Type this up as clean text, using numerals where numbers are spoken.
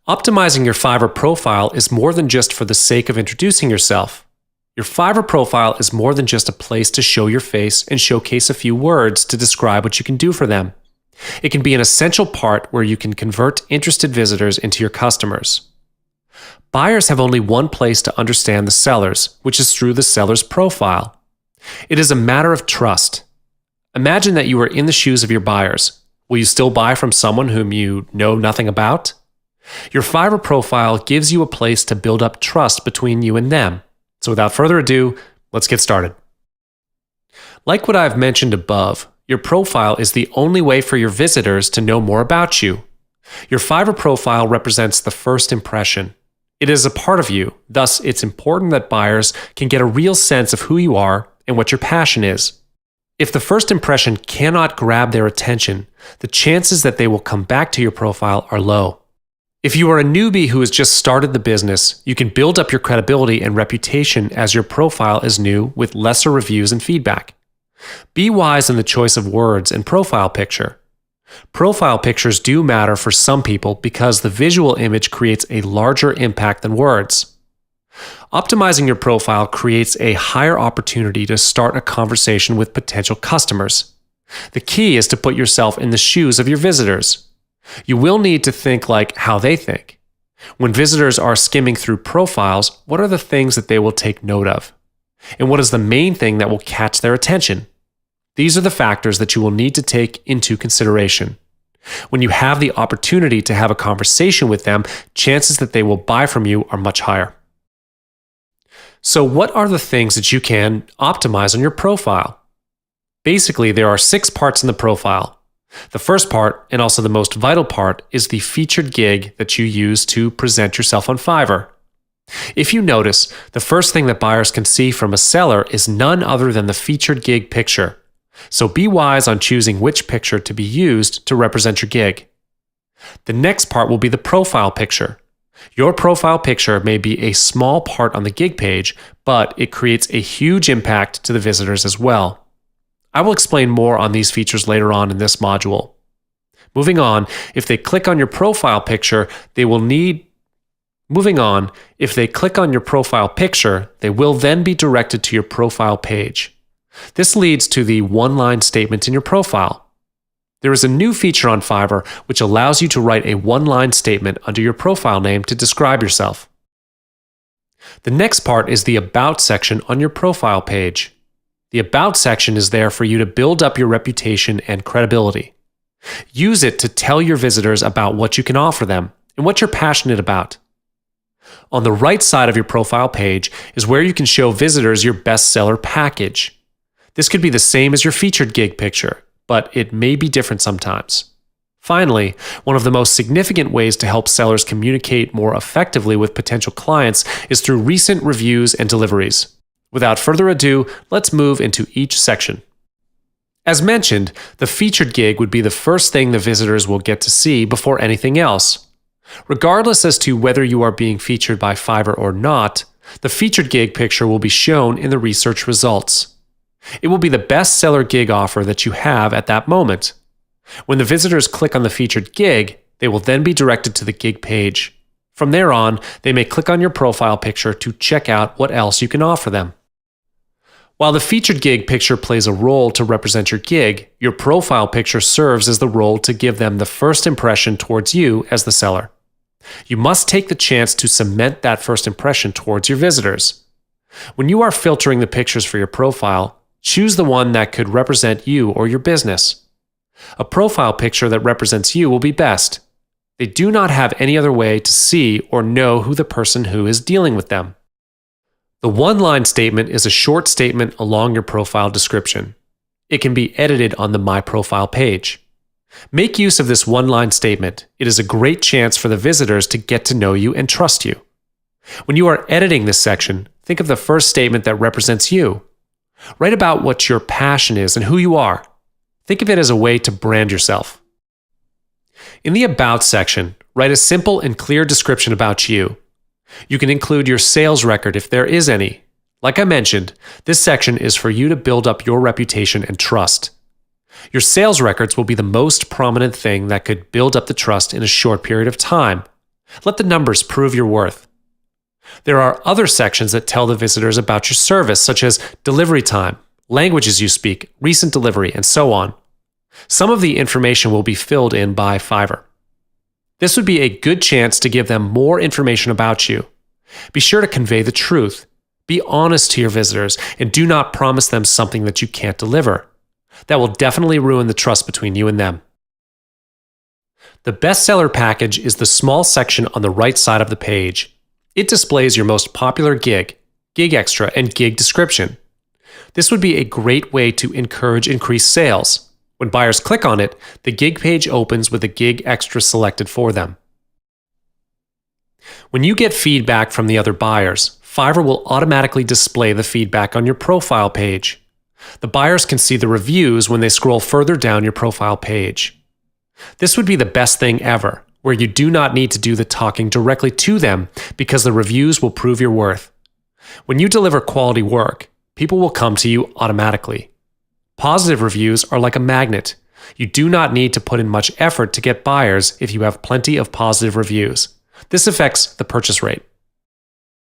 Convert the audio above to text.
Optimizing your Fiverr profile is more than just for the sake of introducing yourself. Your Fiverr profile is more than just a place to show your face and showcase a few words to describe what you can do for them. It can be an essential part where you can convert interested visitors into your customers. Buyers have only one place to understand the sellers, which is through the seller's profile. It is a matter of trust. Imagine that you are in the shoes of your buyers. Will you still buy from someone whom you know nothing about? Your Fiverr profile gives you a place to build up trust between you and them. So without further ado, let's get started. Like what I've mentioned above, your profile is the only way for your visitors to know more about you. Your Fiverr profile represents the first impression. It is a part of you, thus it's important that buyers can get a real sense of who you are and what your passion is. If the first impression cannot grab their attention, the chances that they will come back to your profile are low. If you are a newbie who has just started the business, you can build up your credibility and reputation as your profile is new with lesser reviews and feedback. Be wise in the choice of words and profile picture. Profile pictures do matter for some people because the visual image creates a larger impact than words. Optimizing your profile creates a higher opportunity to start a conversation with potential customers. The key is to put yourself in the shoes of your visitors. You will need to think like how they think. When visitors are skimming through profiles, what are the things that they will take note of? And what is the main thing that will catch their attention? These are the factors that you will need to take into consideration. When you have the opportunity to have a conversation with them, chances that they will buy from you are much higher. So what are the things that you can optimize on your profile? Basically, there are 6 parts in the profile. The first part, and also the most vital part, is the featured gig that you use to present yourself on Fiverr. If you notice, the first thing that buyers can see from a seller is none other than the featured gig picture. So be wise on choosing which picture to be used to represent your gig. The next part will be the profile picture. Your profile picture may be a small part on the gig page, but it creates a huge impact to the visitors as well. I will explain more on these features later on in this module. Moving on, if they click on your profile picture, they will then be directed to your profile page. This leads to the one-line statement in your profile. There is a new feature on Fiverr which allows you to write a one-line statement under your profile name to describe yourself. The next part is the About section on your profile page. The About section is there for you to build up your reputation and credibility. Use it to tell your visitors about what you can offer them and what you're passionate about. On the right side of your profile page is where you can show visitors your bestseller package. This could be the same as your featured gig picture, but it may be different sometimes. Finally, one of the most significant ways to help sellers communicate more effectively with potential clients is through recent reviews and deliveries. Without further ado, let's move into each section. As mentioned, the featured gig would be the first thing the visitors will get to see before anything else. Regardless as to whether you are being featured by Fiverr or not, the featured gig picture will be shown in the research results. It will be the best seller gig offer that you have at that moment. When the visitors click on the featured gig, they will then be directed to the gig page. From there on, they may click on your profile picture to check out what else you can offer them. While the featured gig picture plays a role to represent your gig, your profile picture serves as the role to give them the first impression towards you as the seller. You must take the chance to cement that first impression towards your visitors. When you are filtering the pictures for your profile, choose the one that could represent you or your business. A profile picture that represents you will be best. They do not have any other way to see or know who the person who is dealing with them. The one-line statement is a short statement along your profile description. It can be edited on the My Profile page. Make use of this one-line statement. It is a great chance for the visitors to get to know you and trust you. When you are editing this section, think of the first statement that represents you. Write about what your passion is and who you are. Think of it as a way to brand yourself. In the About section, write a simple and clear description about you. You can include your sales record if there is any. Like I mentioned, this section is for you to build up your reputation and trust. Your sales records will be the most prominent thing that could build up the trust in a short period of time. Let the numbers prove your worth. There are other sections that tell the visitors about your service, such as delivery time, languages you speak, recent delivery, and so on. Some of the information will be filled in by Fiverr. This would be a good chance to give them more information about you. Be sure to convey the truth. Be honest to your visitors and do not promise them something that you can't deliver. That will definitely ruin the trust between you and them. The bestseller package is the small section on the right side of the page. It displays your most popular gig, gig extra, and gig description. This would be a great way to encourage increased sales. When buyers click on it, the gig page opens with a gig extra selected for them. When you get feedback from the other buyers, Fiverr will automatically display the feedback on your profile page. The buyers can see the reviews when they scroll further down your profile page. This would be the best thing ever, where you do not need to do the talking directly to them because the reviews will prove your worth. When you deliver quality work, people will come to you automatically. Positive reviews are like a magnet. You do not need to put in much effort to get buyers if you have plenty of positive reviews. This affects the purchase rate.